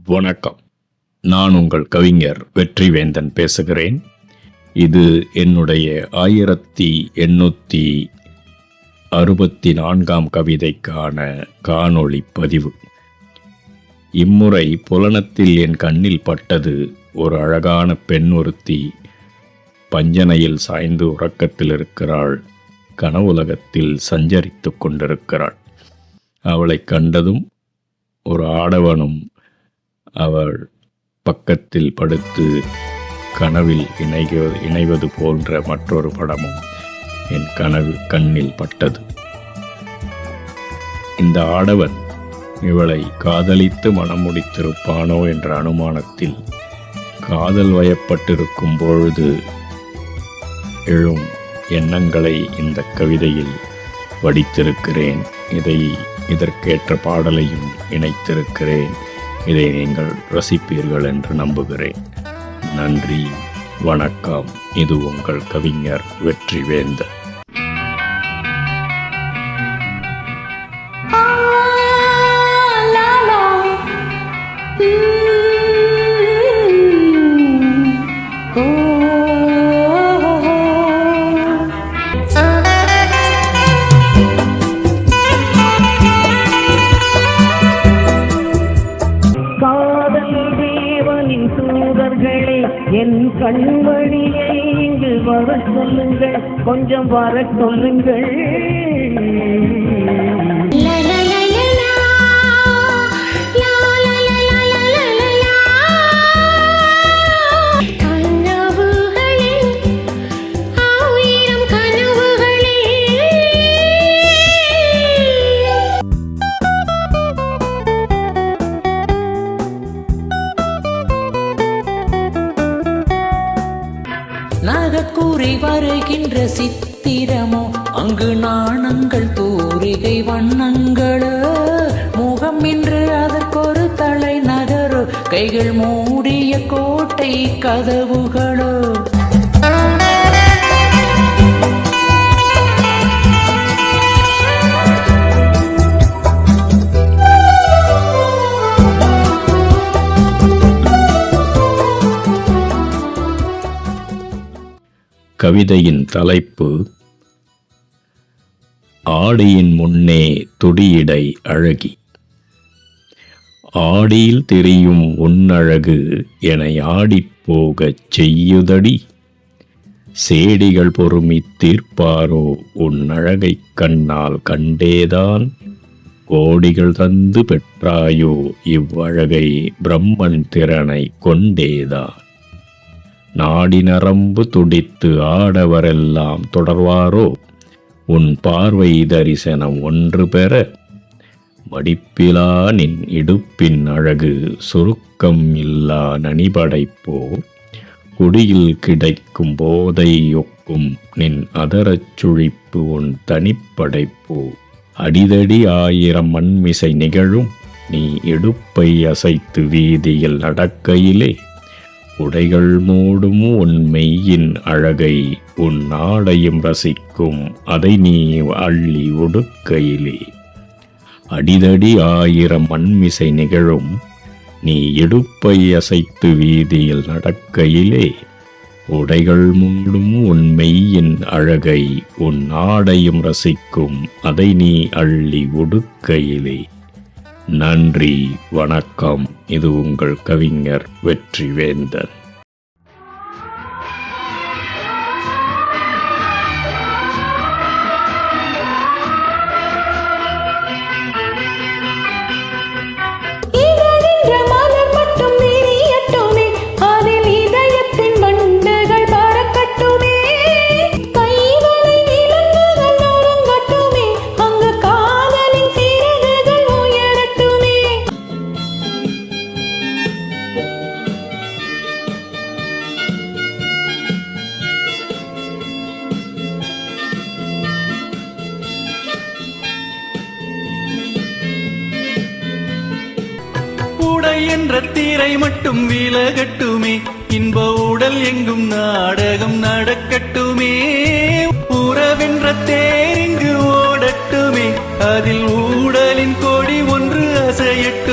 வணக்கம். நான் உங்கள் கவிஞர் வெற்றிவேந்தன் பேசுகிறேன். இது என்னுடைய 1864 கவிதைக்கான காணொளி பதிவு. இம்முறை புலனத்தில் என் கண்ணில் பட்டது ஒரு அழகான பெண் ஒருத்தி பஞ்சனையில் சாய்ந்து உறக்கத்தில் இருக்கிறாள். கனவுலகத்தில் சஞ்சரித்து கொண்டிருக்கிறாள். அவளை கண்டதும் ஒரு ஆடவனும் அவள் பக்கத்தில் படுத்து கனவில் இணைவது போன்ற மற்றொரு படமும் என் கண்ணில் பட்டது. இந்த ஆடவன் இவளை காதலித்து மனம் முடித்திருப்பானோ என்ற அனுமானத்தில் காதல் வயப்பட்டிருக்கும் பொழுது எழும் எண்ணங்களை இந்த கவிதையில் வடித்திருக்கிறேன். இதற்கேற்ற பாடலையும் இணைத்திருக்கிறேன். இதை நீங்கள் ரசிப்பீர்கள் என்று நம்புகிறேன். நன்றி, வணக்கம். இது உங்கள் கவிஞர் வெற்றிவேந்தன். என் கண்மணியை இங்கு வர சொல்லுங்கள், கொஞ்சம் வர சொல்லுங்கள். நகக்கூறி வருகின்ற சித்திரமோ, அங்கு நாணங்கள் தூரிகை வண்ணங்களோ, முகம் இன்று அதற்கொரு தலை நகரோ, கைகள் மூடிய கோட்டை கதவுகளோ. கவிதையின் தலைப்பு ஆடியின் முன்னே துடியிடை அழகி. ஆடியில் தெரியும் உன்னழகு என ஆடிப்போகச் செய்யுதடி. சேடிகள் பொறுமி தீர்ப்பாரோ உன்னழகைக் கண்ணால் கண்டேதான். கோடிகள் தந்து பெற்றாயோ இவ்வழகை பிரம்மன் திறனை கொண்டேதான். நாடி நரம்பு துடித்து ஆடவரெல்லாம் தொடர்வாரோ உன் பார்வை தரிசனம் ஒன்று பெற. மடிப்பிலா நின் இடுப்பின் அழகு சுருக்கம் இல்லா நனிபடைப்போ. குடியில் கிடைக்கும் போதை ஒக்கும் நின் அதரச் சுழிப்பு உன் தனிப்படைப்போ. அடிதடி 1000 மண்மிசை நிகழும் நீ இடுப்பை அசைத்து வீதியில் நடக்கையிலே. உடைகள் மூடும் உன் மெய்யின் அழகை உன் நாடையும் ரசிக்கும் அதை நீ அள்ளி உடுக்கையிலே. அடிதடி 1000 மண்மிசை நிகழும் நீ இடுப்பை அசைத்து வீதியில் நடக்கையிலே. உடைகள் மூடும் உன் மெய்யின் அழகை உன் நாடையும் ரசிக்கும் அதை நீ அள்ளி உடுக்கையிலே. நன்றி, வணக்கம். இது உங்கள் கவிஞர் வெற்றிவேந்தன். மூளை என்ற தீரை மட்டும் விலகட்டுமே, இன்ப உடல் எங்கும் நாடகம் நடக்கட்டுமே. உறவென்ற தேரிங்கு ஓடட்டுமே, அதில் ஊடலின் கொடி ஒன்று அசையட்டும்.